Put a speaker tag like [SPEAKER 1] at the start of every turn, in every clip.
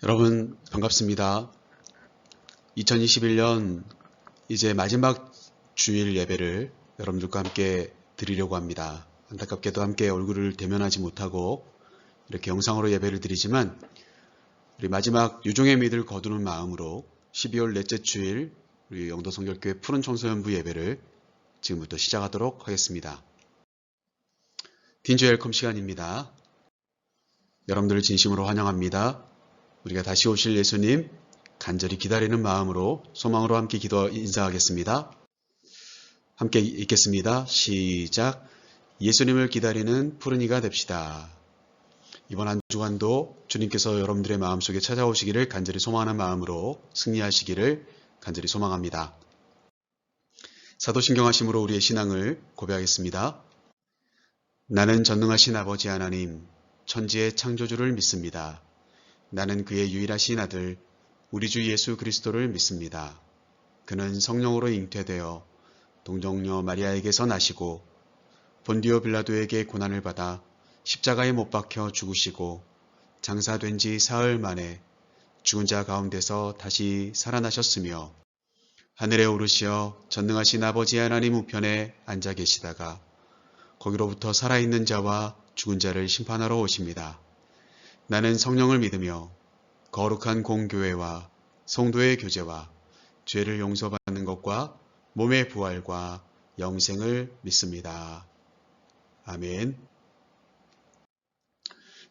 [SPEAKER 1] 여러분 반갑습니다. 2021년 이제 마지막 주일 예배를 여러분들과 함께 드리려고 합니다. 안타깝게도 함께 얼굴을 대면하지 못하고 이렇게 영상으로 예배를 드리지만 우리 마지막 유종의 미를 거두는 마음으로 12월 넷째 주일 우리 영도성결교회 푸른 청소년부 예배를 지금부터 시작하도록 하겠습니다. 딘주 웰컴 시간입니다. 여러분들을 진심으로 환영합니다. 우리가 다시 오실 예수님 간절히 기다리는 마음으로 소망으로 함께 인사하겠습니다. 함께 읽겠습니다. 시작. 예수님을 기다리는 푸른 이가 됩시다. 이번 한 주간도 주님께서 여러분들의 마음속에 찾아오시기를 간절히 소망하는 마음으로 승리하시기를 간절히 소망합니다. 사도신경하심으로 우리의 신앙을 고백하겠습니다. 나는 전능하신 아버지 하나님, 천지의 창조주를 믿습니다. 나는 그의 유일하신 아들, 우리 주 예수 그리스도를 믿습니다. 그는 성령으로 잉태되어 동정녀 마리아에게서 나시고 본디오 빌라도에게 고난을 받아 십자가에 못 박혀 죽으시고 장사된 지 사흘 만에 죽은 자 가운데서 다시 살아나셨으며 하늘에 오르시어 전능하신 아버지 하나님 우편에 앉아 계시다가 거기로부터 살아있는 자와 죽은 자를 심판하러 오십니다. 나는 성령을 믿으며 거룩한 공교회와 성도의 교제와 죄를 용서받는 것과 몸의 부활과 영생을 믿습니다. 아멘.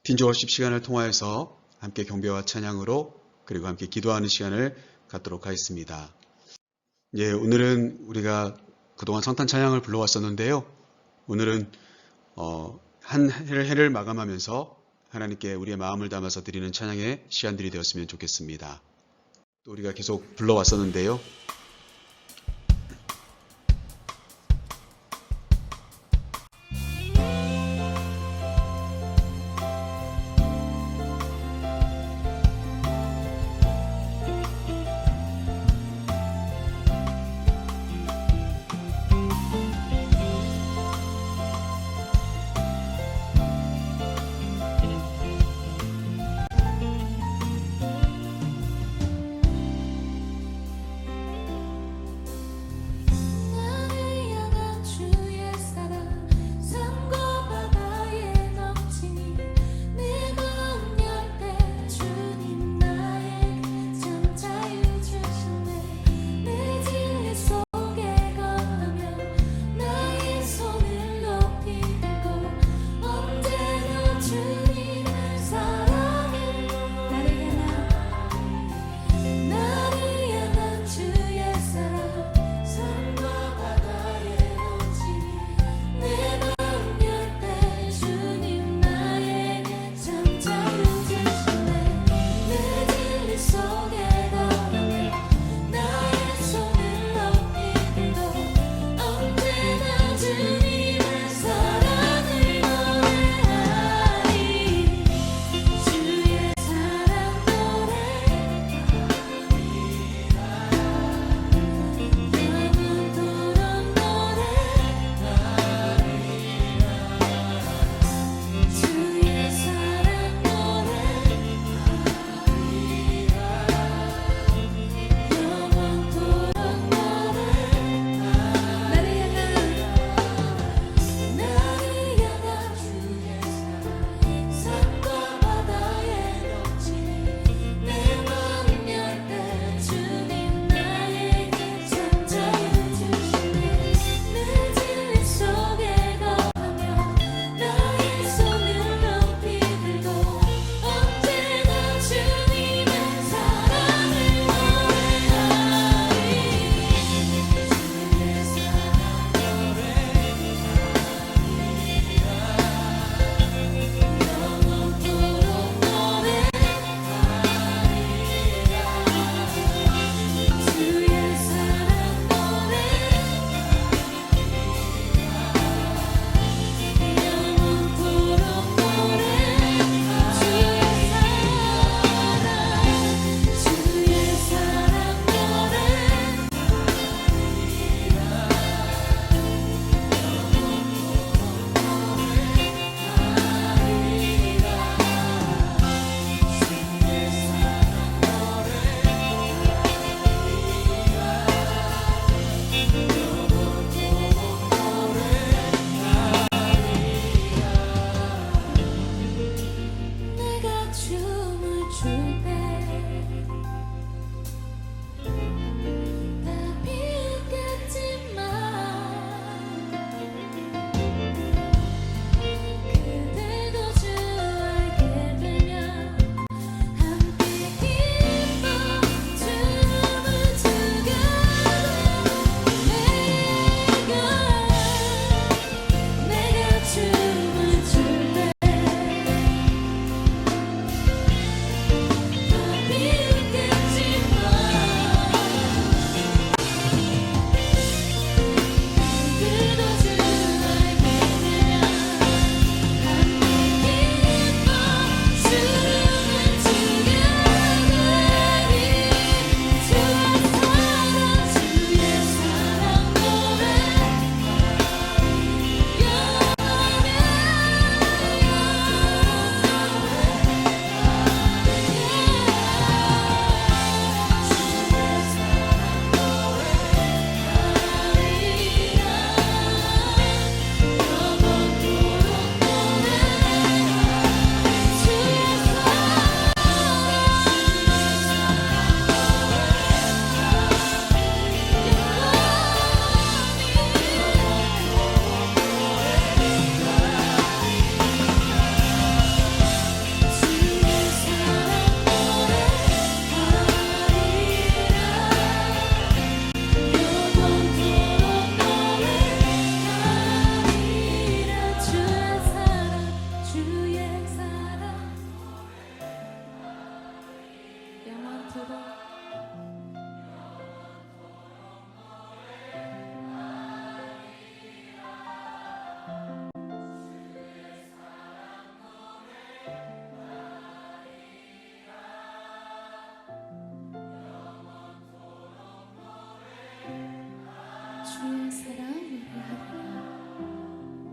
[SPEAKER 1] 딘조워십 시간을 통하여서 함께 경배와 찬양으로 그리고 함께 기도하는 시간을 갖도록 하겠습니다. 오늘은 우리가 그동안 성탄 찬양을 불러왔었는데요. 오늘은 한 해를 마감하면서 하나님께 우리의 마음을 담아서 드리는 찬양의 시간들이 되었으면 좋겠습니다. 또 우리가 계속 불러왔었는데요.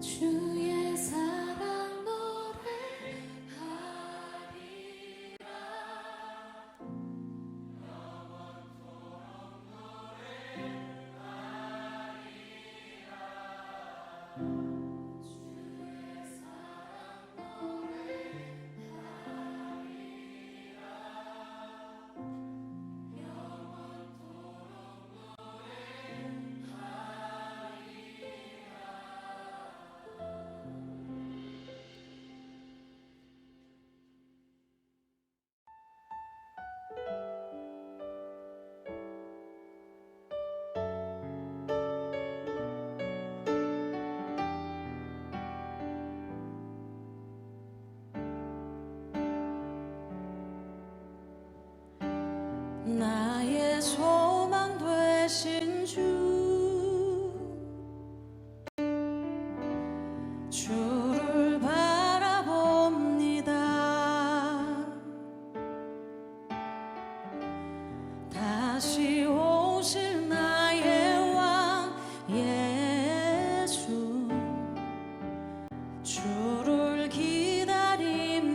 [SPEAKER 2] 주의 사랑 노래하리라. 주의 사랑 노래하리라. 나의 소망 되신 주를 바라봅니다. 다시 오실 나의 왕 예수, 주를 기다립니다.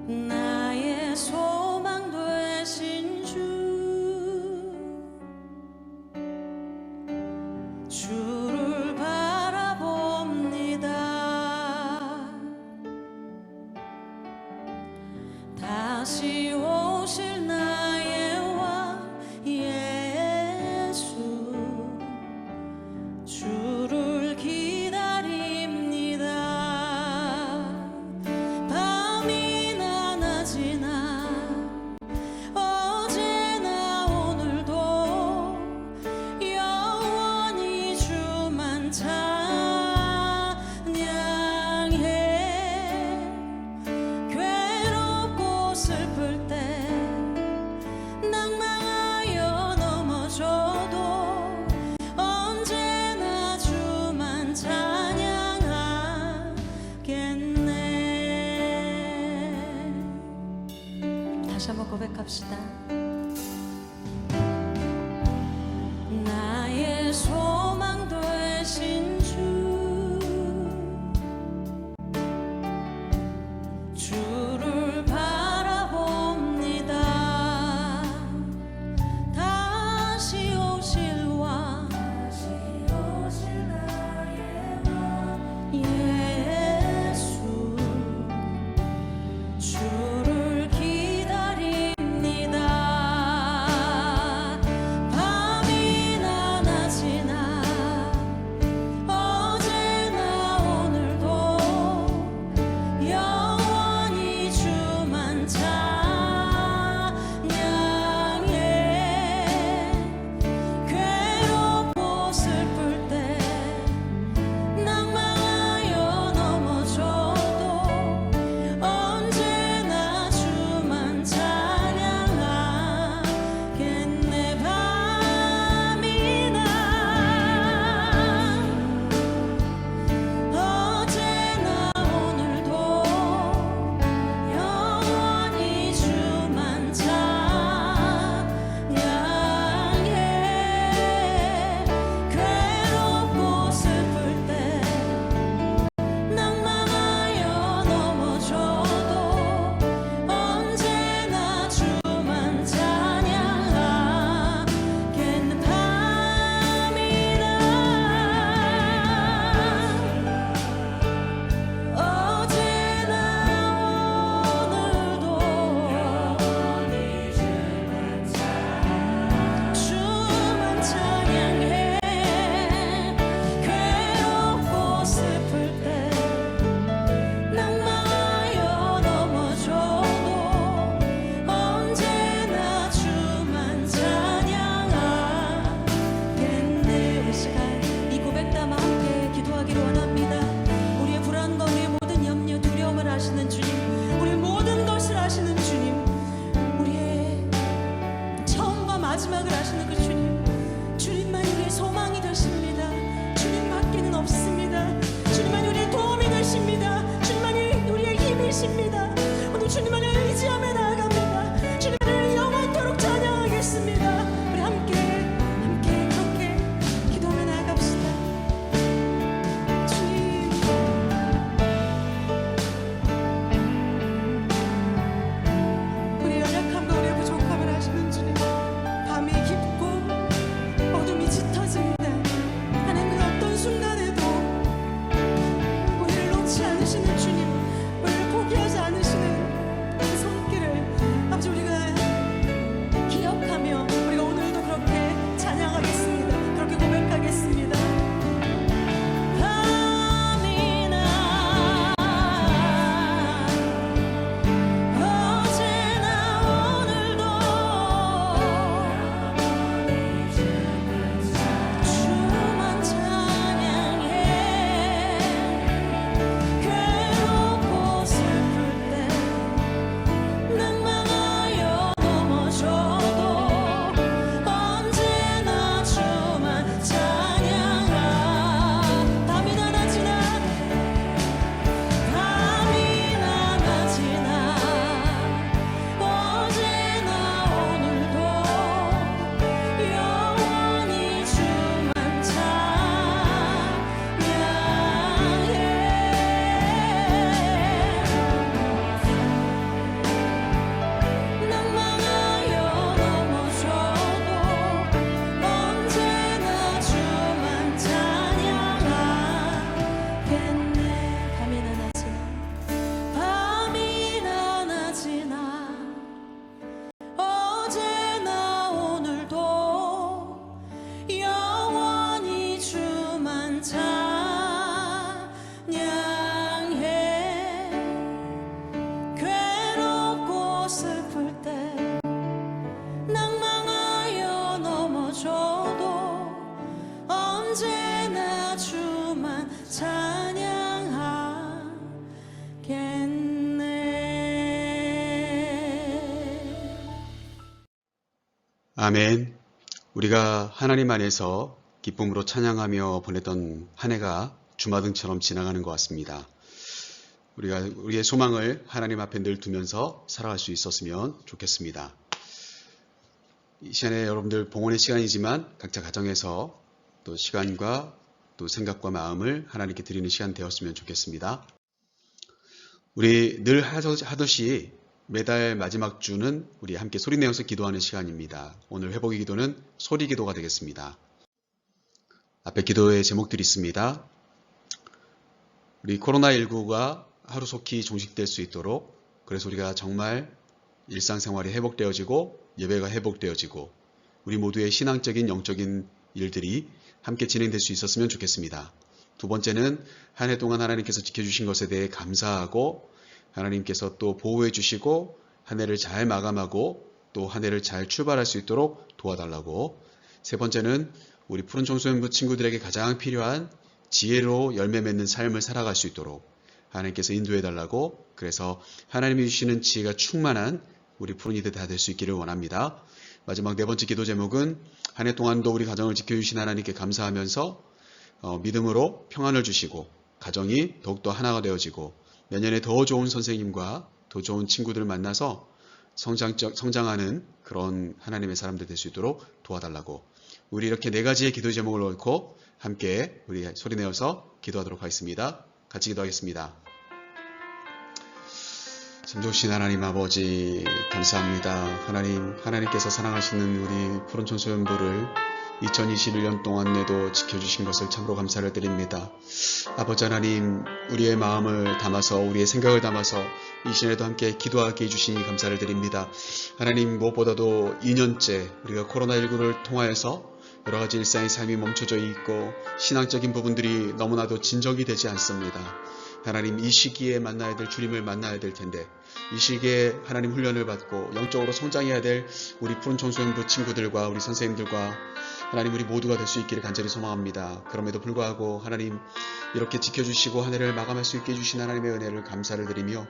[SPEAKER 2] 나의 소망 되신 주를 바라봅니다. 다시 오실 나의 왕 예수, 주를 기다립니다. 밤이나 낮이나 어제나 오늘도 영원히 주만 찬양해. 괴롭고 슬플 때 낭망하여 넘어져도 언제나 주만 찬양하겠네. 다시 한번 고백합시다. 나의 소망 되신 주를 바라봅니다. 다시 오실 왕 예수, 주를 기다립니다.
[SPEAKER 1] 아멘. 우리가 하나님 안에서 기쁨으로 찬양하며 보냈던 한 해가 주마등처럼 지나가는 것 같습니다. 우리가 우리의 소망을 하나님 앞에 늘 두면서 살아갈 수 있었으면 좋겠습니다. 이 시간에 여러분들 봉헌의 시간이지만 각자 가정에서 또 시간과 또 생각과 마음을 하나님께 드리는 시간 되었으면 좋겠습니다. 우리 늘 하듯이 매달 마지막 주는 우리 함께 소리내어서 기도하는 시간입니다. 오늘 회복의 기도는 소리 기도가 되겠습니다. 앞에 기도의 제목들이 있습니다. 우리 코로나19가 하루속히 종식될 수 있도록, 그래서 우리가 정말 일상생활이 회복되어지고 예배가 회복되어지고 우리 모두의 신앙적인 영적인 일들이 함께 진행될 수 있었으면 좋겠습니다. 두 번째는 한 해 동안 하나님께서 지켜주신 것에 대해 감사하고 하나님께서 또 보호해 주시고 한 해를 잘 마감하고 또 한 해를 잘 출발할 수 있도록 도와달라고. 세 번째는 우리 푸른 청소년부 친구들에게 가장 필요한 지혜로 열매 맺는 삶을 살아갈 수 있도록 하나님께서 인도해 달라고. 그래서 하나님이 주시는 지혜가 충만한 우리 푸른이들 다 될 수 있기를 원합니다. 마지막 네 번째 기도 제목은 한 해 동안도 우리 가정을 지켜주신 하나님께 감사하면서 믿음으로 평안을 주시고 가정이 더욱더 하나가 되어지고 내년에 더 좋은 선생님과 더 좋은 친구들을 만나서 성장하는 그런 하나님의 사람들 될 수 있도록 도와달라고. 우리 이렇게 네 가지의 기도 제목을 놓고 함께 우리 소리내어서 기도하도록 하겠습니다. 같이 기도하겠습니다. 참 좋으신 하나님 아버지 감사합니다. 하나님께서 사랑하시는 우리 푸른 청소년부를 2021년 동안 내도 지켜주신 것을 참으로 감사를 드립니다. 아버지 하나님, 우리의 마음을 담아서 우리의 생각을 담아서 이 시간에도 함께 기도하게 해주시니 감사를 드립니다. 하나님, 무엇보다도 2년째 우리가 코로나19를 통하여서 여러 가지 일상의 삶이 멈춰져 있고 신앙적인 부분들이 너무나도 진정이 되지 않습니다. 하나님, 이 시기에 만나야 될 주님을 만나야 될 텐데 이 시기에 하나님 훈련을 받고 영적으로 성장해야 될 우리 푸른 청소년부 친구들과 우리 선생님들과 하나님 우리 모두가 될 수 있기를 간절히 소망합니다. 그럼에도 불구하고 하나님 이렇게 지켜주시고 한 해를 마감할 수 있게 해주신 하나님의 은혜를 감사를 드리며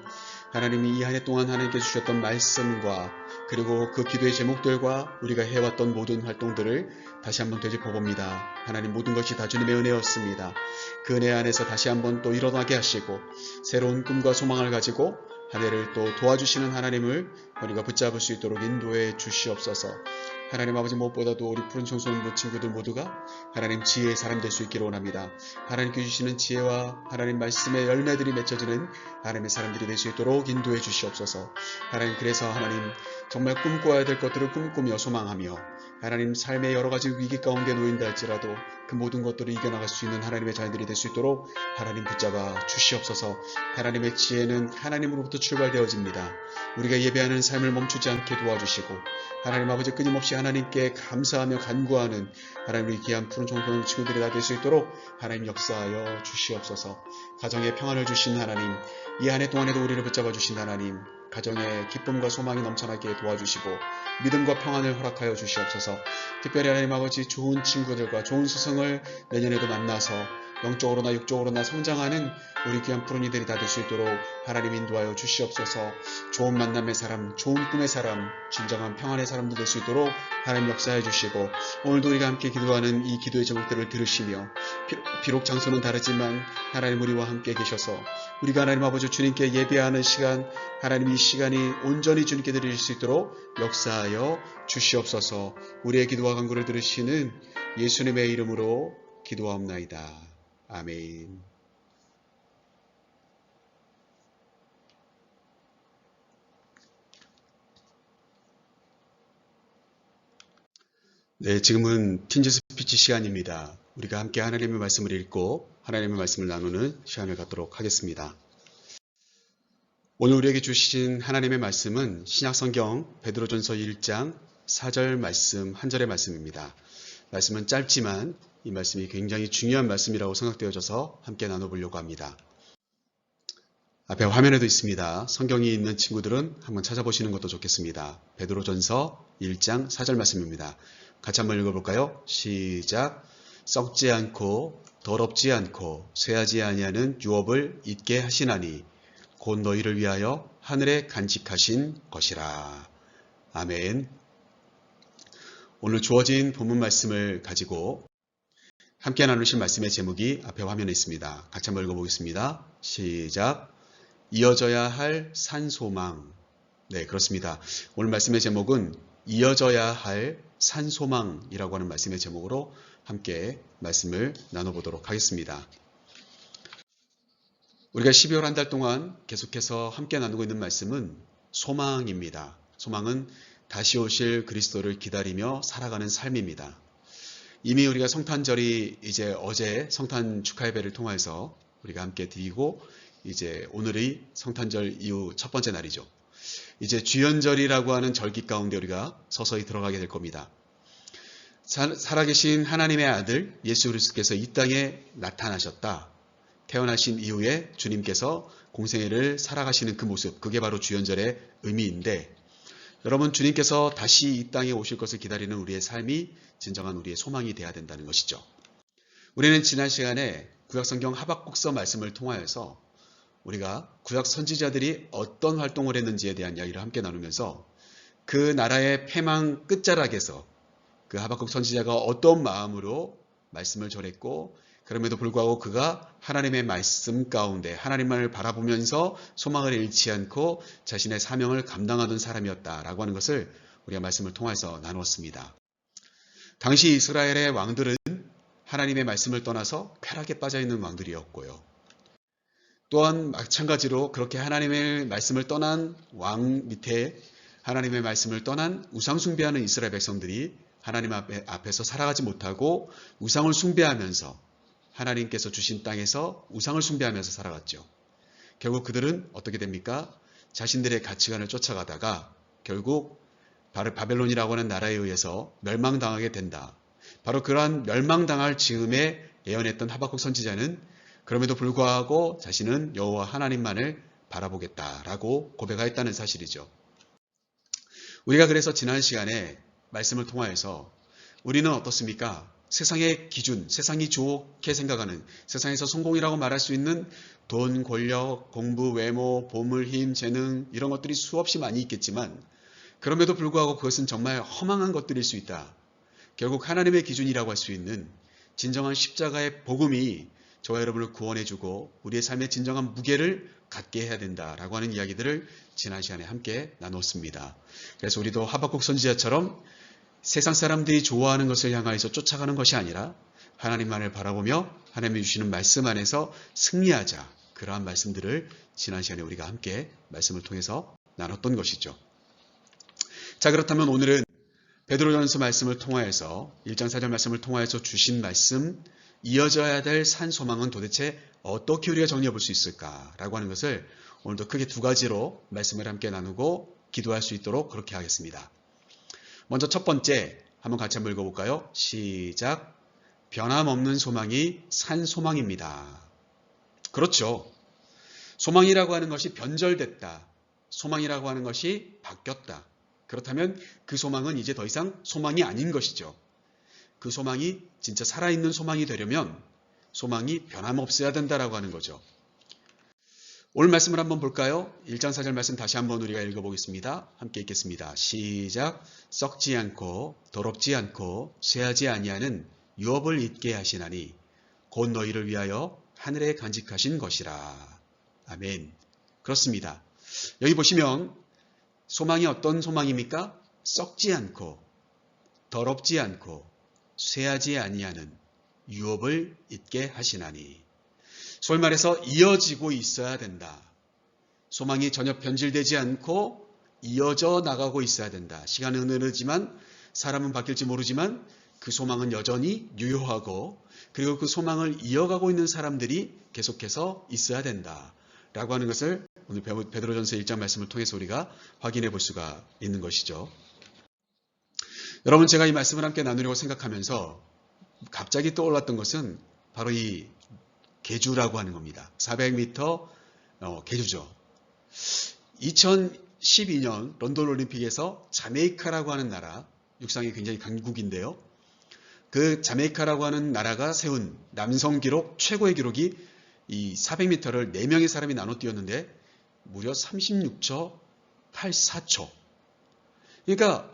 [SPEAKER 1] 하나님이 이 한 해 동안 하나님께 주셨던 말씀과 그리고 그 기도의 제목들과 우리가 해왔던 모든 활동들을 다시 한번 되짚어봅니다. 하나님 모든 것이 다 주님의 은혜였습니다. 그 은혜 안에서 다시 한번 또 일어나게 하시고 새로운 꿈과 소망을 가지고 한 해를 또 도와주시는 하나님을 우리가 붙잡을 수 있도록 인도해 주시옵소서. 하나님 아버지, 무엇보다도 우리 푸른 청소년부 친구들 모두가 하나님 지혜의 사람 될 수 있기를 원합니다. 하나님께 주시는 지혜와 하나님 말씀의 열매들이 맺혀지는 하나님의 사람들이 될 수 있도록 인도해 주시옵소서. 하나님, 그래서 하나님 정말 꿈꿔야 될 것들을 꿈꾸며 소망하며 하나님 삶의 여러 가지 위기 가운데 놓인다 할지라도 그 모든 것들을 이겨나갈 수 있는 하나님의 자녀들이 될 수 있도록 하나님 붙잡아 주시옵소서. 하나님의 지혜는 하나님으로부터 출발되어집니다. 우리가 예배하는 삶을 멈추지 않게 도와주시고 하나님 아버지, 끊임없이 하나님께 감사하며 간구하는 하나님의 귀한 푸른 청소년 친구들이 다 될 수 있도록 하나님 역사하여 주시옵소서. 가정에 평안을 주신 하나님, 이 한 해 동안에도 우리를 붙잡아 주신 하나님, 가정에 기쁨과 소망이 넘쳐나게 도와주시고 믿음과 평안을 허락하여 주시옵소서. 특별히 하나님 아버지, 좋은 친구들과 좋은 스승을 내년에도 만나서 영적으로나 육적으로나 성장하는 우리 귀한 푸른이들이 다 될 수 있도록 하나님 인도하여 주시옵소서. 좋은 만남의 사람, 좋은 꿈의 사람, 진정한 평안의 사람도 될 수 있도록 하나님 역사해 주시고 오늘도 우리가 함께 기도하는 이 기도의 제목들을 들으시며 비록 장소는 다르지만 하나님 우리와 함께 계셔서 우리가 하나님 아버지 주님께 예배하는 시간, 하나님 이 시간이 온전히 주님께 드릴 수 있도록 역사하여 주시옵소서. 우리의 기도와 간구를 들으시는 예수님의 이름으로 기도하옵나이다. 아멘. 네, 지금은 틴즈 스피치 시간입니다. 우리가 함께 하나님의 말씀을 읽고 하나님의 말씀을 나누는 시간을 갖도록 하겠습니다. 오늘 우리에게 주신 하나님의 말씀은 신약성경 베드로전서 1장 4절 말씀, 한 절의 말씀입니다. 말씀은 짧지만 이 말씀이 굉장히 중요한 말씀이라고 생각되어져서 함께 나눠보려고 합니다. 앞에 화면에도 있습니다. 성경이 있는 친구들은 한번 찾아보시는 것도 좋겠습니다. 베드로전서 1장 4절 말씀입니다. 같이 한번 읽어볼까요? 시작. 썩지 않고 더럽지 않고 쇠하지 아니하는 유업을 잊게 하시나니 곧 너희를 위하여 하늘에 간직하신 것이라. 아멘. 오늘 주어진 본문 말씀을 가지고 함께 나누실 말씀의 제목이 앞에 화면에 있습니다. 같이 한번 읽어보겠습니다. 시작. 이어져야 할 산소망. 네, 그렇습니다. 오늘 말씀의 제목은 이어져야 할 산소망이라고 하는 말씀의 제목으로 함께 말씀을 나눠보도록 하겠습니다. 우리가 12월 한 달 동안 계속해서 함께 나누고 있는 말씀은 소망입니다. 소망은 다시 오실 그리스도를 기다리며 살아가는 삶입니다. 이미 우리가 성탄절이 이제 어제 성탄 축하 예배를 통해서 우리가 함께 드리고 이제 오늘이 성탄절 이후 첫 번째 날이죠. 이제 주연절이라고 하는 절기 가운데 우리가 서서히 들어가게 될 겁니다. 살아계신 하나님의 아들 예수 그리스도께서 이 땅에 나타나셨다. 태어나신 이후에 주님께서 공생애를 살아가시는 그 모습, 그게 바로 주연절의 의미인데, 여러분, 주님께서 다시 이 땅에 오실 것을 기다리는 우리의 삶이 진정한 우리의 소망이 되어야 된다는 것이죠. 우리는 지난 시간에 구약성경 하박국서 말씀을 통하여서 우리가 구약 선지자들이 어떤 활동을 했는지에 대한 이야기를 함께 나누면서 그 나라의 패망 끝자락에서 그 하박국 선지자가 어떤 마음으로 말씀을 전했고, 그럼에도 불구하고 그가 하나님의 말씀 가운데 하나님만을 바라보면서 소망을 잃지 않고 자신의 사명을 감당하던 사람이었다라고 하는 것을 우리가 말씀을 통해서 나누었습니다. 당시 이스라엘의 왕들은 하나님의 말씀을 떠나서 쾌락에 빠져있는 왕들이었고요. 또한 마찬가지로 그렇게 하나님의 말씀을 떠난 왕 밑에 하나님의 말씀을 떠난 우상 숭배하는 이스라엘 백성들이 하나님 앞에서 살아가지 못하고 우상을 숭배하면서 하나님께서 주신 땅에서 우상을 숭배하면서 살아갔죠. 결국 그들은 어떻게 됩니까? 자신들의 가치관을 쫓아가다가 결국 바벨론이라고 하는 나라에 의해서 멸망당하게 된다. 바로 그러한 멸망당할 즈음에 예언했던 하박국 선지자는 그럼에도 불구하고 자신은 여호와 하나님만을 바라보겠다라고 고백하였다는 사실이죠. 우리가 그래서 지난 시간에 말씀을 통하여서 우리는 어떻습니까? 세상의 기준, 세상이 좋게 생각하는, 세상에서 성공이라고 말할 수 있는 돈, 권력, 공부, 외모, 보물, 힘, 재능 이런 것들이 수없이 많이 있겠지만 그럼에도 불구하고 그것은 정말 허망한 것들일 수 있다. 결국 하나님의 기준이라고 할 수 있는 진정한 십자가의 복음이 저와 여러분을 구원해주고 우리의 삶의 진정한 무게를 갖게 해야 된다라고 하는 이야기들을 지난 시간에 함께 나눴습니다. 그래서 우리도 하박국 선지자처럼 세상 사람들이 좋아하는 것을 향하여서 쫓아가는 것이 아니라 하나님만을 바라보며 하나님이 주시는 말씀 안에서 승리하자. 그러한 말씀들을 지난 시간에 우리가 함께 말씀을 통해서 나눴던 것이죠. 자, 그렇다면 오늘은 베드로전서 말씀을 통하여서 1장 4절 말씀을 통하여서 주신 말씀, 이어져야 될 산소망은 도대체 어떻게 우리가 정리해 볼 수 있을까라고 하는 것을 오늘도 크게 두 가지로 말씀을 함께 나누고 기도할 수 있도록 그렇게 하겠습니다. 먼저 첫 번째 한번 같이 한번 읽어볼까요? 시작. 변함없는 소망이 산소망입니다. 그렇죠. 소망이라고 하는 것이 변절됐다. 소망이라고 하는 것이 바뀌었다. 그렇다면 그 소망은 이제 더 이상 소망이 아닌 것이죠. 그 소망이 진짜 살아있는 소망이 되려면 소망이 변함없어야 된다라고 하는 거죠. 오늘 말씀을 한번 볼까요? 1장 4절 말씀 다시 한번 우리가 읽어보겠습니다. 함께 읽겠습니다. 시작. 썩지 않고 더럽지 않고 쇠하지 아니하는 유업을 잊게 하시나니 곧 너희를 위하여 하늘에 간직하신 것이라. 아멘. 그렇습니다. 여기 보시면 소망이 어떤 소망입니까? 썩지 않고 더럽지 않고 쇠하지 아니하는 유업을 잊게 하시나니. 소위 말해서 이어지고 있어야 된다. 소망이 전혀 변질되지 않고 이어져 나가고 있어야 된다. 시간은 흐르지만 사람은 바뀔지 모르지만 그 소망은 여전히 유효하고 그리고 그 소망을 이어가고 있는 사람들이 계속해서 있어야 된다. 라고 하는 것을 오늘 베드로전서 1장 말씀을 통해서 우리가 확인해 볼 수가 있는 것이죠. 여러분, 제가 이 말씀을 함께 나누려고 생각하면서 갑자기 떠올랐던 것은 바로 이 계주라고 하는 겁니다. 400m 계주죠. 2012년 런던 올림픽에서 자메이카라고 하는 나라, 육상이 굉장히 강국인데요. 그 자메이카라고 하는 나라가 세운 남성 기록, 최고의 기록이 이 400m를 4명의 사람이 나눠 뛰었는데 무려 36초 84초. 그러니까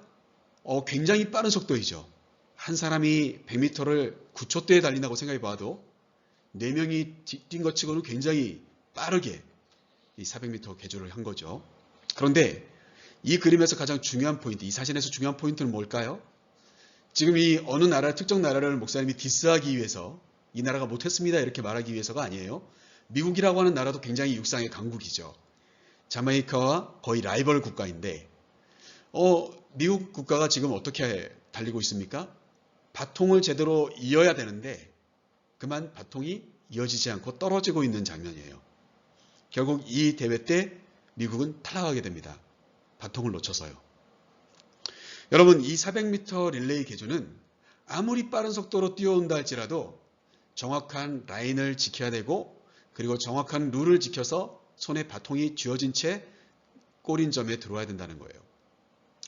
[SPEAKER 1] 굉장히 빠른 속도이죠. 한 사람이 100m를 9초대에 달린다고 생각해 봐도 4명이 뛴 것 치고는 굉장히 빠르게 이 400m 개조를 한 거죠. 그런데 이 그림에서 가장 중요한 포인트, 이 사진에서 중요한 포인트는 뭘까요? 지금 이 어느 나라, 특정 나라를 목사님이 디스하기 위해서 이 나라가 못했습니다 이렇게 말하기 위해서가 아니에요. 미국이라고 하는 나라도 굉장히 육상의 강국이죠. 자메이카와 거의 라이벌 국가인데 미국 국가가 지금 어떻게 달리고 있습니까? 바통을 제대로 이어야 되는데 그만 바통이 이어지지 않고 떨어지고 있는 장면이에요. 결국 이 대회 때 미국은 탈락하게 됩니다. 바통을 놓쳐서요. 여러분, 이 400m 릴레이 개조는 아무리 빠른 속도로 뛰어온다 할지라도 정확한 라인을 지켜야 되고 그리고 정확한 룰을 지켜서 손에 바통이 쥐어진 채 골인점에 들어와야 된다는 거예요.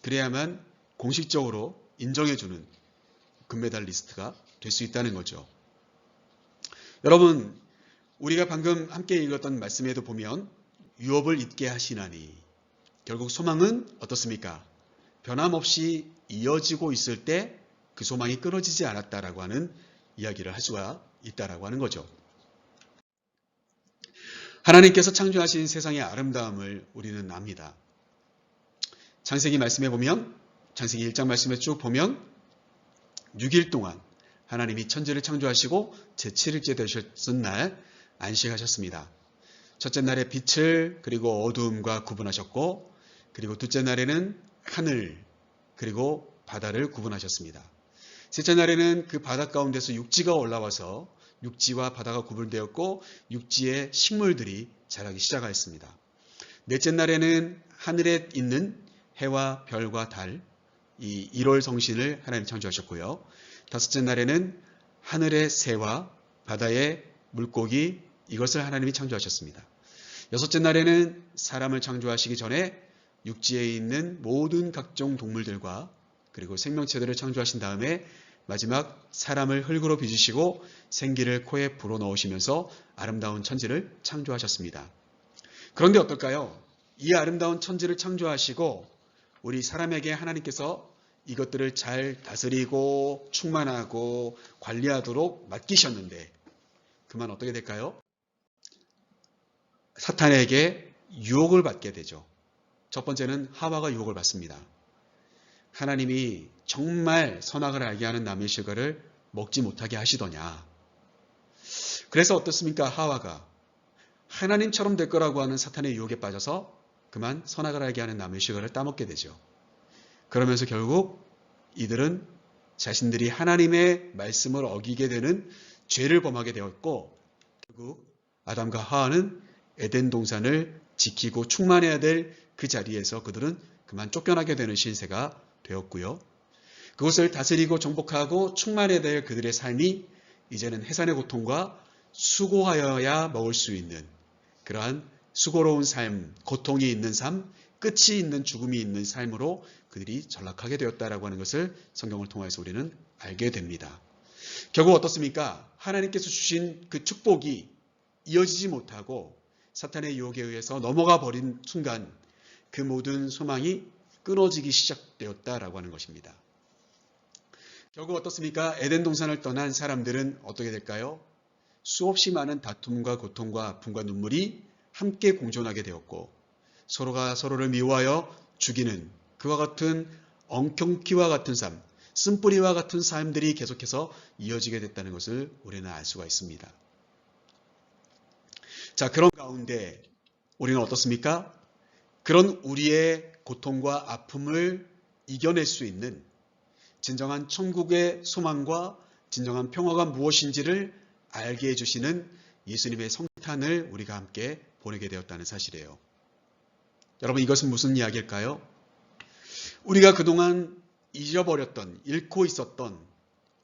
[SPEAKER 1] 그래야만 공식적으로 인정해주는 금메달 리스트가 될 수 있다는 거죠. 여러분, 우리가 방금 함께 읽었던 말씀에도 보면 유업을 잊게 하시나니 결국 소망은 어떻습니까? 변함없이 이어지고 있을 때 그 소망이 끊어지지 않았다라고 하는 이야기를 할 수가 있다라고 하는 거죠. 하나님께서 창조하신 세상의 아름다움을 우리는 압니다. 창세기 말씀에 보면, 창세기 1장 말씀에 쭉 보면 6일 동안 하나님이 천지를 창조하시고 제7일째 되셨은 날 안식하셨습니다. 첫째 날에 빛을 그리고 어두움과 구분하셨고 그리고 둘째 날에는 하늘 그리고 바다를 구분하셨습니다. 셋째 날에는 그 바다 가운데서 육지가 올라와서 육지와 바다가 구분되었고 육지의 식물들이 자라기 시작하였습니다. 넷째 날에는 하늘에 있는 해와 별과 달, 이 1월 성신을 하나님 창조하셨고요. 다섯째 날에는 하늘의 새와 바다의 물고기, 이것을 하나님이 창조하셨습니다. 여섯째 날에는 사람을 창조하시기 전에 육지에 있는 모든 각종 동물들과 그리고 생명체들을 창조하신 다음에 마지막 사람을 흙으로 빚으시고 생기를 코에 불어넣으시면서 아름다운 천지를 창조하셨습니다. 그런데 어떨까요? 이 아름다운 천지를 창조하시고 우리 사람에게 하나님께서 이것들을 잘 다스리고 충만하고 관리하도록 맡기셨는데 그만 어떻게 될까요? 사탄에게 유혹을 받게 되죠. 첫 번째는 하와가 유혹을 받습니다. 하나님이 정말 선악을 알게 하는 나무의 실과를 먹지 못하게 하시더냐. 그래서 어떻습니까? 하와가 하나님처럼 될 거라고 하는 사탄의 유혹에 빠져서 그만 선악을 알게 하는 나무의 실과를 따먹게 되죠. 그러면서 결국 이들은 자신들이 하나님의 말씀을 어기게 되는 죄를 범하게 되었고 결국 아담과 하와는 에덴 동산을 지키고 충만해야 될 그 자리에서 그들은 그만 쫓겨나게 되는 신세가 되었고요. 그것을 다스리고 정복하고 충만해야 될 그들의 삶이 이제는 해산의 고통과 수고하여야 먹을 수 있는 그러한 수고로운 삶, 고통이 있는 삶, 끝이 있는 죽음이 있는 삶으로 그들이 전락하게 되었다라고 하는 것을 성경을 통해서 우리는 알게 됩니다. 결국 어떻습니까? 하나님께서 주신 그 축복이 이어지지 못하고 사탄의 유혹에 의해서 넘어가 버린 순간 그 모든 소망이 끊어지기 시작되었다라고 하는 것입니다. 결국 어떻습니까? 에덴 동산을 떠난 사람들은 어떻게 될까요? 수없이 많은 다툼과 고통과 아픔과 눈물이 함께 공존하게 되었고 서로가 서로를 미워하여 죽이는 그와 같은 엉겅퀴와 같은 삶, 쓴뿌리와 같은 삶들이 계속해서 이어지게 됐다는 것을 우리는 알 수가 있습니다. 자, 그런 가운데 우리는 어떻습니까? 그런 우리의 고통과 아픔을 이겨낼 수 있는 진정한 천국의 소망과 진정한 평화가 무엇인지를 알게 해주시는 예수님의 성탄을 우리가 함께 보내게 되었다는 사실이에요. 여러분, 이것은 무슨 이야기일까요? 우리가 그동안 잊어버렸던, 잃고 있었던,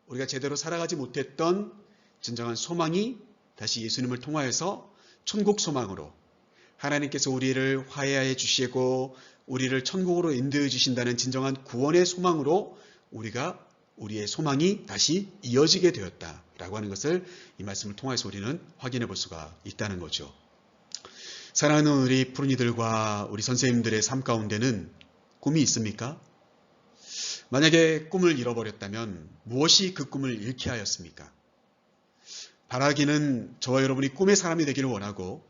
[SPEAKER 1] 우리가 제대로 살아가지 못했던 진정한 소망이 다시 예수님을 통하여서 천국 소망으로 하나님께서 우리를 화해하여 주시고 우리를 천국으로 인도해 주신다는 진정한 구원의 소망으로 우리의 소망이 다시 이어지게 되었다라고 하는 것을 이 말씀을 통해서 우리는 확인해 볼 수가 있다는 거죠. 사랑하는 우리 푸른이들과 우리 선생님들의 삶 가운데는 꿈이 있습니까? 만약에 꿈을 잃어버렸다면 무엇이 그 꿈을 잃게 하였습니까? 바라기는 저와 여러분이 꿈의 사람이 되기를 원하고,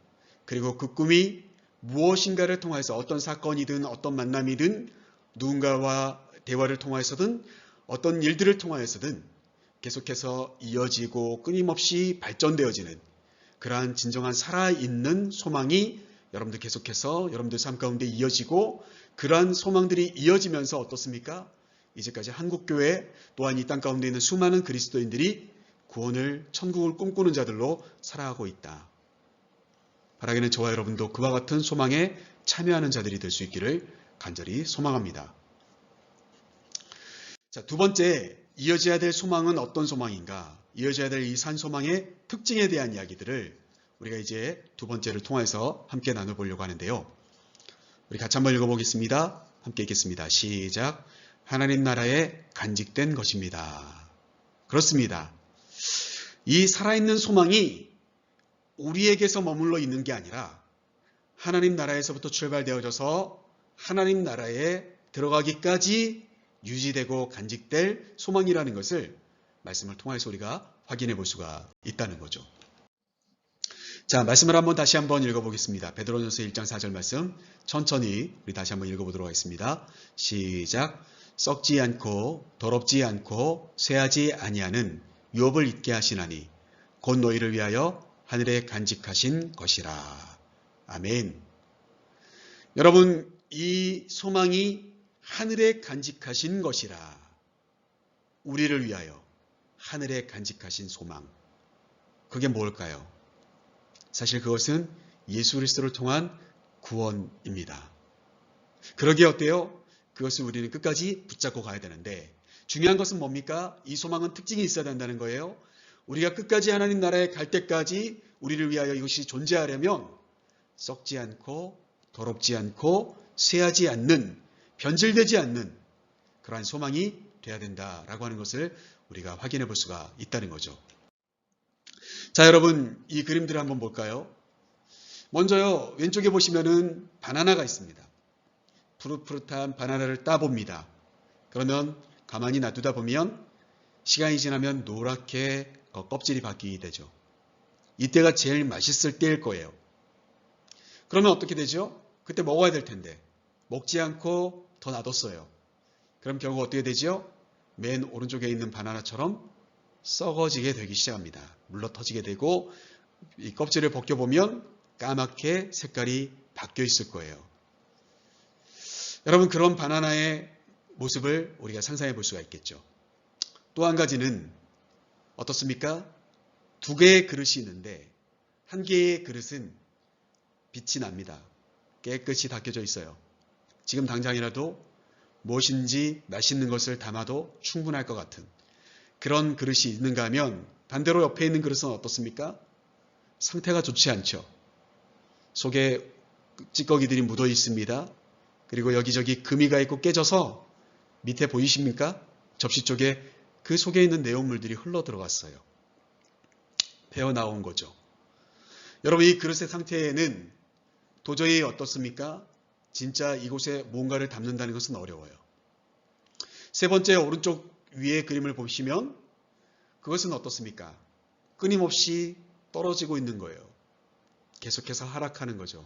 [SPEAKER 1] 그리고 그 꿈이 무엇인가를 통해서 어떤 사건이든 어떤 만남이든 누군가와 대화를 통해서든 어떤 일들을 통하여서든 계속해서 이어지고 끊임없이 발전되어지는 그러한 진정한 살아있는 소망이 여러분들 계속해서 여러분들 삶 가운데 이어지고, 그러한 소망들이 이어지면서 어떻습니까? 이제까지 한국교회 또한 이 땅 가운데 있는 수많은 그리스도인들이 구원을, 천국을 꿈꾸는 자들로 살아가고 있다. 바라기는 저와 여러분도 그와 같은 소망에 참여하는 자들이 될 수 있기를 간절히 소망합니다. 자, 두 번째, 이어져야 될 소망은 어떤 소망인가? 이어져야 될 이 산 소망의 특징에 대한 이야기들을 우리가 이제 두 번째를 통해서 함께 나눠보려고 하는데요. 우리 같이 한번 읽어보겠습니다. 함께 읽겠습니다. 시작. 하나님 나라에 간직된 것입니다. 그렇습니다. 이 살아있는 소망이 우리에게서 머물러 있는 게 아니라 하나님 나라에서부터 출발되어져서 하나님 나라에 들어가기까지 유지되고 간직될 소망이라는 것을 말씀을 통해서 우리가 확인해 볼 수가 있다는 거죠. 자, 말씀을 다시 한번 읽어보겠습니다. 베드로전서 1장 4절 말씀 천천히 우리 다시 한번 읽어보도록 하겠습니다. 시작. 썩지 않고 더럽지 않고 쇠하지 아니하는 유업을 잊게 하시나니 곧 너희를 위하여 하늘에 간직하신 것이라. 아멘. 여러분, 이 소망이 하늘에 간직하신 것이라. 우리를 위하여 하늘에 간직하신 소망. 그게 뭘까요? 사실 그것은 예수 그리스도를 통한 구원입니다. 그러기에 어때요? 그것을 우리는 끝까지 붙잡고 가야 되는데, 중요한 것은 뭡니까? 이 소망은 특징이 있어야 된다는 거예요. 우리가 끝까지 하나님 나라에 갈 때까지 우리를 위하여 이것이 존재하려면 썩지 않고 더럽지 않고 쇠하지 않는, 변질되지 않는 그러한 소망이 돼야 된다라고 하는 것을 우리가 확인해 볼 수가 있다는 거죠. 자, 여러분, 이 그림들을 한번 볼까요? 먼저요, 왼쪽에 보시면은 바나나가 있습니다. 푸릇푸릇한 바나나를 따봅니다. 그러면 가만히 놔두다 보면 시간이 지나면 노랗게 껍질이 바뀌게 되죠. 이때가 제일 맛있을 때일 거예요. 그러면 어떻게 되죠? 그때 먹어야 될 텐데 먹지 않고 더 놔뒀어요. 그럼 결국 어떻게 되죠? 맨 오른쪽에 있는 바나나처럼 썩어지게 되기 시작합니다. 물러 터지게 되고 이 껍질을 벗겨보면 까맣게 색깔이 바뀌어 있을 거예요. 여러분, 그런 바나나의 모습을 우리가 상상해 볼 수가 있겠죠. 또 한 가지는 어떻습니까? 두 개의 그릇이 있는데 한 개의 그릇은 빛이 납니다. 깨끗이 닦여져 있어요. 지금 당장이라도 무엇인지 맛있는 것을 담아도 충분할 것 같은 그런 그릇이 있는가 하면, 반대로 옆에 있는 그릇은 어떻습니까? 상태가 좋지 않죠. 속에 찌꺼기들이 묻어 있습니다. 그리고 여기저기 금이가 있고 깨져서 밑에 보이십니까? 접시 쪽에 그 속에 있는 내용물들이 흘러 들어갔어요. 배어나온 거죠. 여러분, 이 그릇의 상태에는 도저히 어떻습니까? 진짜 이곳에 뭔가를 담는다는 것은 어려워요. 세 번째, 오른쪽 위에 그림을 보시면 그것은 어떻습니까? 끊임없이 떨어지고 있는 거예요. 계속해서 하락하는 거죠.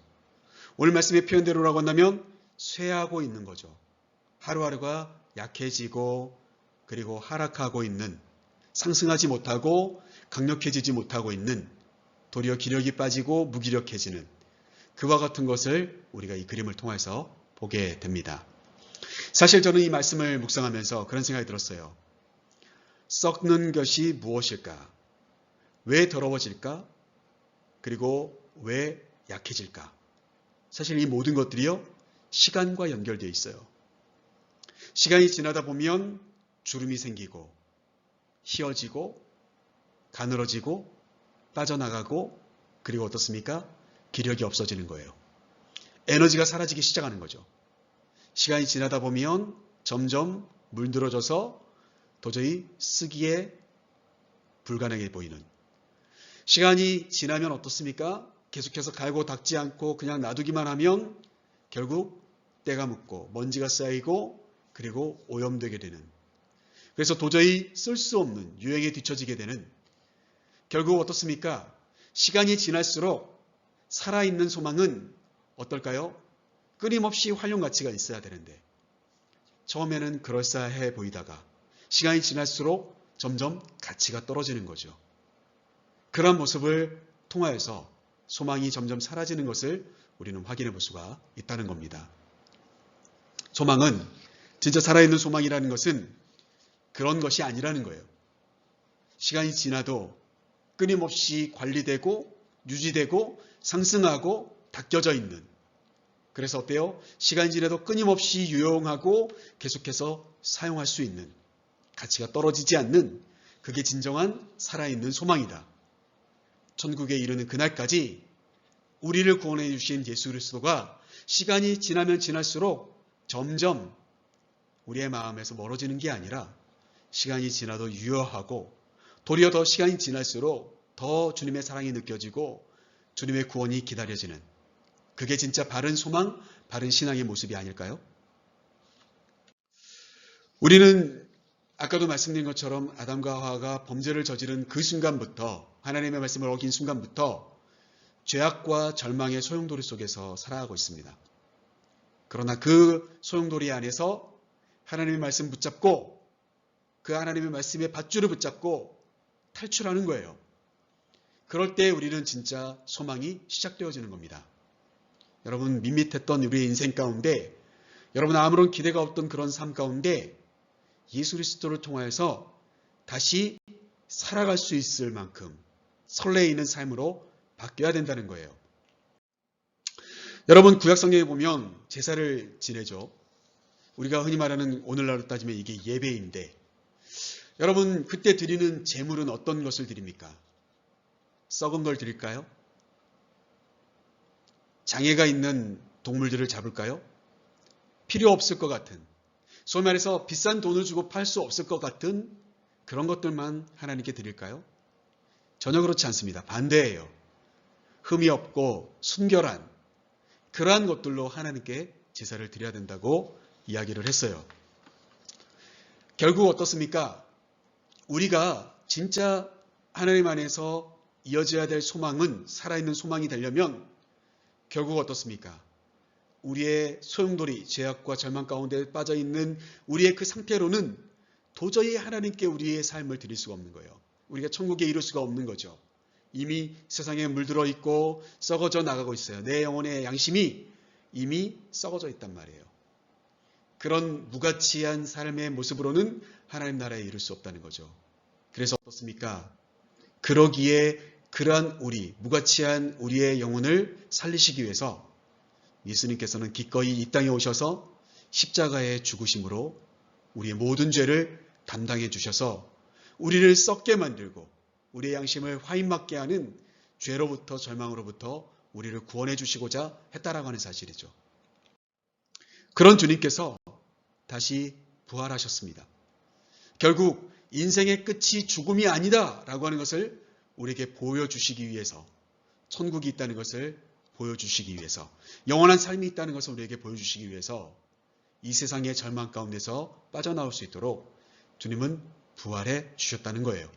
[SPEAKER 1] 오늘 말씀의 표현대로라고 한다면 쇠하고 있는 거죠. 하루하루가 약해지고 그리고 하락하고 있는, 상승하지 못하고 강력해지지 못하고 있는, 도리어 기력이 빠지고 무기력해지는 그와 같은 것을 우리가 이 그림을 통해서 보게 됩니다. 사실 저는 이 말씀을 묵상하면서 그런 생각이 들었어요. 썩는 것이 무엇일까? 왜 더러워질까? 그리고 왜 약해질까? 사실 이 모든 것들이요, 시간과 연결되어 있어요. 시간이 지나다 보면 주름이 생기고 휘어지고 가늘어지고 빠져나가고, 그리고 어떻습니까? 기력이 없어지는 거예요. 에너지가 사라지기 시작하는 거죠. 시간이 지나다 보면 점점 물들어져서 도저히 쓰기에 불가능해 보이는, 시간이 지나면 어떻습니까? 계속해서 갈고 닦지 않고 그냥 놔두기만 하면 결국 때가 묻고 먼지가 쌓이고 그리고 오염되게 되는, 그래서 도저히 쓸 수 없는 유행에 뒤처지게 되는, 결국 어떻습니까? 시간이 지날수록 살아있는 소망은 어떨까요? 끊임없이 활용 가치가 있어야 되는데 처음에는 그럴싸해 보이다가 시간이 지날수록 점점 가치가 떨어지는 거죠. 그런 모습을 통하여서 소망이 점점 사라지는 것을 우리는 확인해 볼 수가 있다는 겁니다. 소망은, 진짜 살아있는 소망이라는 것은 그런 것이 아니라는 거예요. 시간이 지나도 끊임없이 관리되고 유지되고 상승하고 닦여져 있는, 그래서 어때요? 시간이 지나도 끊임없이 유용하고 계속해서 사용할 수 있는, 가치가 떨어지지 않는, 그게 진정한 살아있는 소망이다. 천국에 이르는 그날까지 우리를 구원해 주신 예수 그리스도가 시간이 지나면 지날수록 점점 우리의 마음에서 멀어지는 게 아니라 시간이 지나도 유효하고 도리어 더 시간이 지날수록 더 주님의 사랑이 느껴지고 주님의 구원이 기다려지는, 그게 진짜 바른 소망, 바른 신앙의 모습이 아닐까요? 우리는 아까도 말씀드린 것처럼 아담과 하와가 범죄를 저지른 그 순간부터, 하나님의 말씀을 어긴 순간부터 죄악과 절망의 소용돌이 속에서 살아가고 있습니다. 그러나 그 소용돌이 안에서 하나님의 말씀 붙잡고 그 하나님의 말씀의 밧줄을 붙잡고 탈출하는 거예요. 그럴 때 우리는 진짜 소망이 시작되어지는 겁니다. 여러분, 밋밋했던 우리의 인생 가운데, 여러분 아무런 기대가 없던 그런 삶 가운데 예수 그리스도를 통하여서 다시 살아갈 수 있을 만큼 설레이는 삶으로 바뀌어야 된다는 거예요. 여러분, 구약 성경에 보면 제사를 지내죠. 우리가 흔히 말하는 오늘날로 따지면 이게 예배인데, 여러분 그때 드리는 제물은 어떤 것을 드립니까? 썩은 걸 드릴까요? 장애가 있는 동물들을 잡을까요? 필요 없을 것 같은, 소위 말해서 비싼 돈을 주고 팔 수 없을 것 같은 그런 것들만 하나님께 드릴까요? 전혀 그렇지 않습니다. 반대예요. 흠이 없고 순결한 그러한 것들로 하나님께 제사를 드려야 된다고 이야기를 했어요. 결국 어떻습니까? 우리가 진짜 하나님 안에서 이어져야 될 소망은, 살아있는 소망이 되려면 결국 어떻습니까? 우리의 소용돌이, 죄악과 절망 가운데 빠져있는 우리의 그 상태로는 도저히 하나님께 우리의 삶을 드릴 수가 없는 거예요. 우리가 천국에 이룰 수가 없는 거죠. 이미 세상에 물들어 있고 썩어져 나가고 있어요. 내 영혼의 양심이 이미 썩어져 있단 말이에요. 그런 무가치한 삶의 모습으로는 하나님 나라에 이룰 수 없다는 거죠. 그래서 어떻습니까? 그러기에 그러한 무가치한 우리의 영혼을 살리시기 위해서 예수님께서는 기꺼이 이 땅에 오셔서 십자가의 죽으심으로 우리의 모든 죄를 담당해 주셔서 우리를 썩게 만들고 우리의 양심을 화인맞게 하는 죄로부터, 절망으로부터 우리를 구원해 주시고자 했다라고 하는 사실이죠. 그런 주님께서 다시 부활하셨습니다. 결국 인생의 끝이 죽음이 아니다라고 하는 것을 우리에게 보여주시기 위해서, 천국이 있다는 것을 보여주시기 위해서, 영원한 삶이 있다는 것을 우리에게 보여주시기 위해서 이 세상의 절망 가운데서 빠져나올 수 있도록 주님은 부활해 주셨다는 거예요.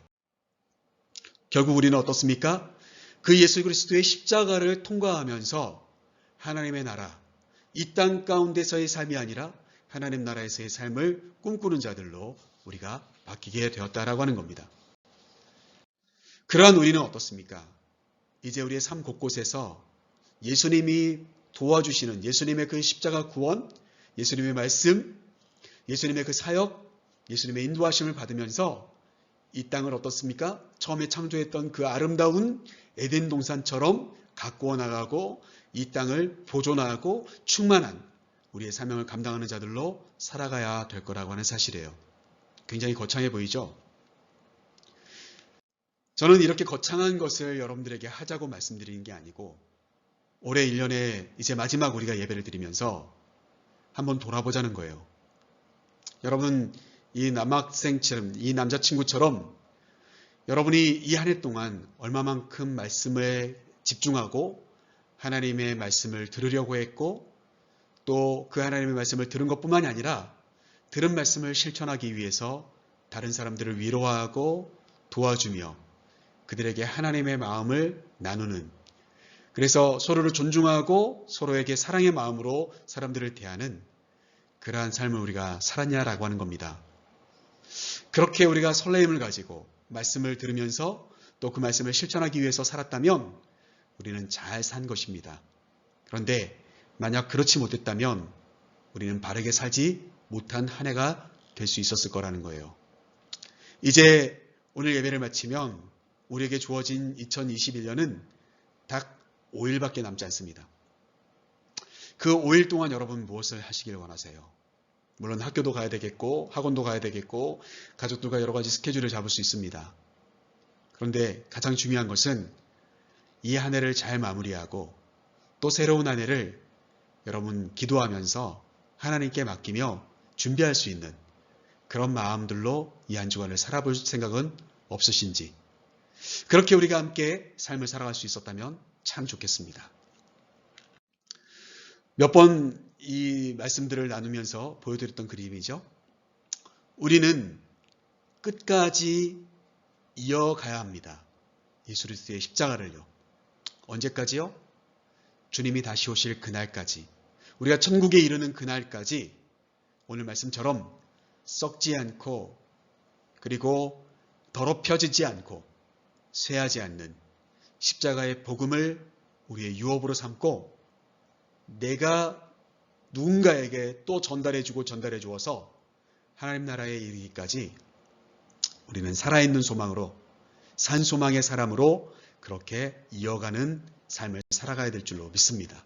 [SPEAKER 1] 결국 우리는 어떻습니까? 그 예수 그리스도의 십자가를 통과하면서 하나님의 나라, 이 땅 가운데서의 삶이 아니라 하나님 나라에서의 삶을 꿈꾸는 자들로 우리가 바뀌게 되었다라고 하는 겁니다. 그러한 우리는 어떻습니까? 이제 우리의 삶 곳곳에서 예수님이 도와주시는, 예수님의 그 십자가 구원, 예수님의 말씀, 예수님의 그 사역, 예수님의 인도하심을 받으면서 이 땅을 어떻습니까? 처음에 창조했던 그 아름다운 에덴 동산처럼 가꾸어 나가고 이 땅을 보존하고 충만한 우리의 사명을 감당하는 자들로 살아가야 될 거라고 하는 사실이에요. 굉장히 거창해 보이죠? 저는 이렇게 거창한 것을 여러분들에게 하자고 말씀드리는 게 아니고, 올해 1년에 이제 마지막 우리가 예배를 드리면서 한번 돌아보자는 거예요. 여러분, 이 남학생처럼, 이 남자친구처럼 여러분이 이 한 해 동안 얼마만큼 말씀에 집중하고 하나님의 말씀을 들으려고 했고, 또 그 하나님의 말씀을 들은 것뿐만이 아니라 들은 말씀을 실천하기 위해서 다른 사람들을 위로하고 도와주며 그들에게 하나님의 마음을 나누는, 그래서 서로를 존중하고 서로에게 사랑의 마음으로 사람들을 대하는 그러한 삶을 우리가 살았냐라고 하는 겁니다. 그렇게 우리가 설레임을 가지고 말씀을 들으면서 또 그 말씀을 실천하기 위해서 살았다면 우리는 잘 산 것입니다. 그런데 만약 그렇지 못했다면 우리는 바르게 살지 못한 한 해가 될 수 있었을 거라는 거예요. 이제 오늘 예배를 마치면 우리에게 주어진 2021년은 딱 5일밖에 남지 않습니다. 그 5일 동안 여러분 무엇을 하시길 원하세요? 물론 학교도 가야 되겠고 학원도 가야 되겠고 가족들과 여러 가지 스케줄을 잡을 수 있습니다. 그런데 가장 중요한 것은 이 한 해를 잘 마무리하고 또 새로운 한 해를 여러분 기도하면서 하나님께 맡기며 준비할 수 있는 그런 마음들로 이 한 주간을 살아볼 생각은 없으신지, 그렇게 우리가 함께 삶을 살아갈 수 있었다면 참 좋겠습니다. 몇 번 이 말씀들을 나누면서 보여드렸던 그림이죠. 우리는 끝까지 이어가야 합니다. 예수 그리스도의 십자가를요. 언제까지요? 주님이 다시 오실 그날까지, 우리가 천국에 이르는 그날까지 오늘 말씀처럼 썩지 않고 그리고 더럽혀지지 않고 쇠하지 않는 십자가의 복음을 우리의 유업으로 삼고 내가 누군가에게 또 전달해주고 전달해 주어서 하나님 나라에 이르기까지 우리는 살아있는 소망으로, 산 소망의 사람으로 그렇게 이어가는 삶을 살아가야 될 줄로 믿습니다.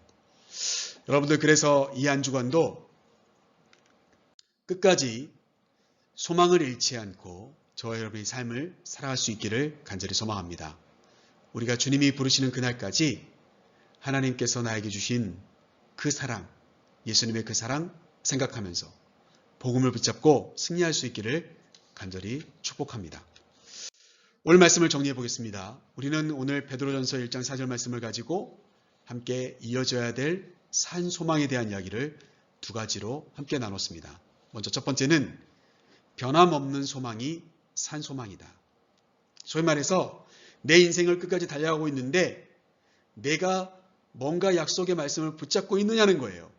[SPEAKER 1] 여러분들, 그래서 이 한 주간도 끝까지 소망을 잃지 않고 저와 여러분의 삶을 살아갈 수 있기를 간절히 소망합니다. 우리가 주님이 부르시는 그날까지 하나님께서 나에게 주신 그 사랑, 예수님의 그 사랑 생각하면서 복음을 붙잡고 승리할 수 있기를 간절히 축복합니다. 오늘 말씀을 정리해 보겠습니다. 우리는 오늘 베드로전서 1장 4절 말씀을 가지고 함께 이어져야 될 산 소망에 대한 이야기를 두 가지로 함께 나눴습니다. 먼저 첫 번째는 변함없는 소망이 산 소망이다. 소위 말해서 내 인생을 끝까지 달려가고 있는데 내가 뭔가 약속의 말씀을 붙잡고 있느냐는 거예요.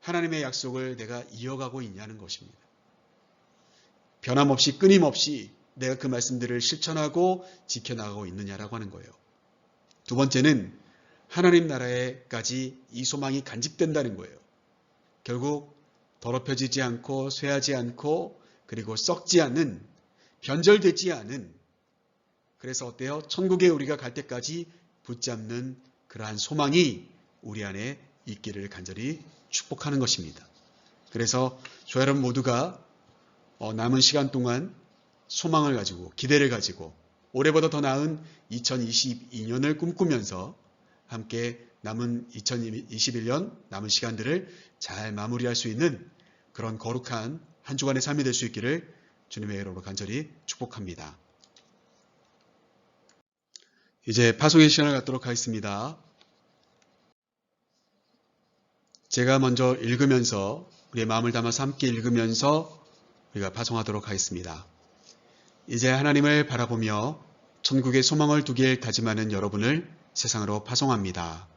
[SPEAKER 1] 하나님의 약속을 내가 이어가고 있냐는 것입니다. 변함없이 끊임없이 내가 그 말씀들을 실천하고 지켜나가고 있느냐라고 하는 거예요. 두 번째는 하나님 나라에까지 이 소망이 간직된다는 거예요. 결국 더럽혀지지 않고 쇠하지 않고 그리고 썩지 않는, 변절되지 않은, 그래서 어때요? 천국에 우리가 갈 때까지 붙잡는 그러한 소망이 우리 안에 있기를 간절히 축복하는 것입니다. 그래서 저 여러분 모두가 남은 시간 동안 소망을 가지고, 기대를 가지고 올해보다 더 나은 2022년을 꿈꾸면서 함께 남은 2021년 남은 시간들을 잘 마무리할 수 있는 그런 거룩한 한 주간의 삶이 될 수 있기를 주님의 이름으로 간절히 축복합니다. 이제 파송의 시간을 갖도록 하겠습니다. 제가 먼저 읽으면서 우리의 마음을 담아서 함께 읽으면서 우리가 파송하도록 하겠습니다. 이제 하나님을 바라보며 천국의 소망을 두길 다짐하는 여러분을 세상으로 파송합니다.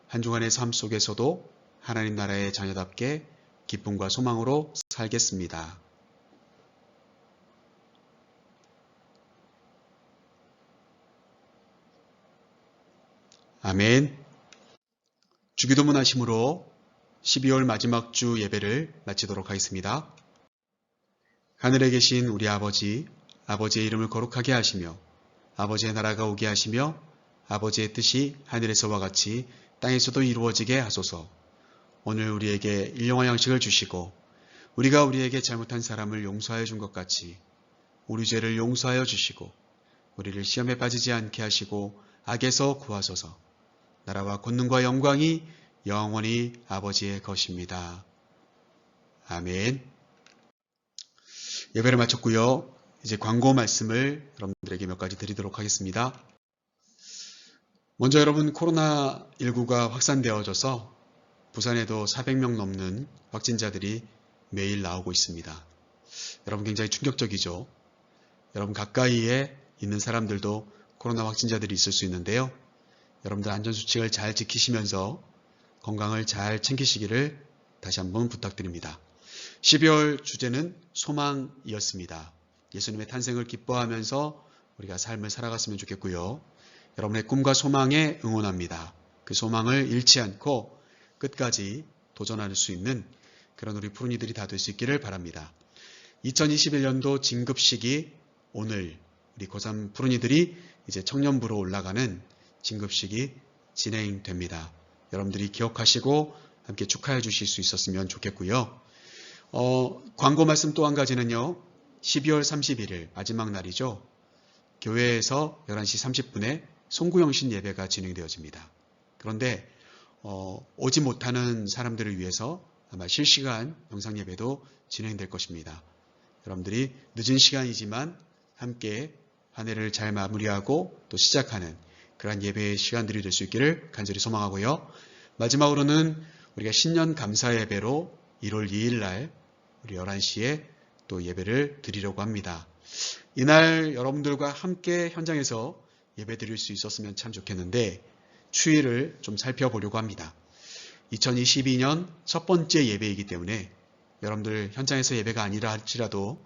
[SPEAKER 1] 한 주간의 삶 속에서도 하나님 나라의 자녀답게 기쁨과 소망으로 살겠습니다. 아멘. 주기도문 하심으로 12월 마지막 주 예배를 마치도록 하겠습니다. 하늘에 계신 우리 아버지, 아버지의 이름을 거룩하게 하시며 아버지의 나라가 오게 하시며 아버지의 뜻이 하늘에서와 같이 땅에서도 이루어지게 하소서. 오늘 우리에게 일용할 양식을 주시고 우리가 우리에게 잘못한 사람을 용서하여 준 것 같이 우리 죄를 용서하여 주시고 우리를 시험에 빠지지 않게 하시고 악에서 구하소서. 나라와 권능과 영광이 영원히 아버지의 것입니다. 아멘. 예배를 마쳤고요. 이제 광고 말씀을 여러분들에게 몇 가지 드리도록 하겠습니다. 먼저 여러분, 코로나19가 확산되어져서 부산에도 400명 넘는 확진자들이 매일 나오고 있습니다. 여러분 굉장히 충격적이죠. 여러분 가까이에 있는 사람들도 코로나 확진자들이 있을 수 있는데요. 여러분들 안전수칙을 잘 지키시면서 건강을 잘 챙기시기를 다시 한번 부탁드립니다. 12월 주제는 소망이었습니다. 예수님의 탄생을 기뻐하면서 우리가 삶을 살아갔으면 좋겠고요. 여러분의 꿈과 소망에 응원합니다. 그 소망을 잃지 않고 끝까지 도전할 수 있는 그런 우리 푸른이들이 다 될 수 있기를 바랍니다. 2021년도 진급식이 오늘 우리 고3 푸른이들이 이제 청년부로 올라가는 진급식이 진행됩니다. 여러분들이 기억하시고 함께 축하해 주실 수 있었으면 좋겠고요. 광고 말씀 또 한 가지는요. 12월 31일 마지막 날이죠. 교회에서 11시 30분에 송구영신 예배가 진행되어집니다. 그런데 오지 못하는 사람들을 위해서 아마 실시간 영상 예배도 진행될 것입니다. 여러분들이 늦은 시간이지만 함께 한 해를 잘 마무리하고 또 시작하는 그러한 예배의 시간들이 될 수 있기를 간절히 소망하고요. 마지막으로는 우리가 신년 감사 예배로 1월 2일 날 우리 11시에 또 예배를 드리려고 합니다. 이날 여러분들과 함께 현장에서 예배 드릴 수 있었으면 참 좋겠는데 추이를 좀 살펴보려고 합니다. 2022년 첫 번째 예배이기 때문에 여러분들 현장에서 예배가 아니라 할지라도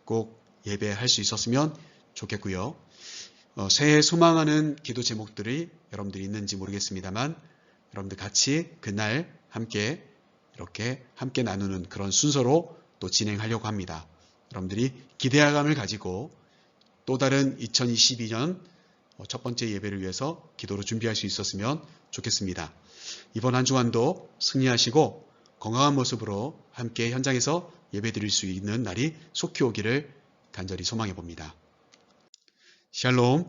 [SPEAKER 1] 꼭 예배할 수 있었으면 좋겠고요. 새해 소망하는 기도 제목들이 여러분들이 있는지 모르겠습니다만 여러분들 같이 그날 함께 이렇게 함께 나누는 그런 순서로 또 진행하려고 합니다. 여러분들이 기대감을 가지고 또 다른 2022년 첫 번째 예배를 위해서 기도로 준비할 수 있었으면 좋겠습니다. 이번 한 주간도 승리하시고 건강한 모습으로 함께 현장에서 예배 드릴 수 있는 날이 속히 오기를 간절히 소망해 봅니다. 샬롬.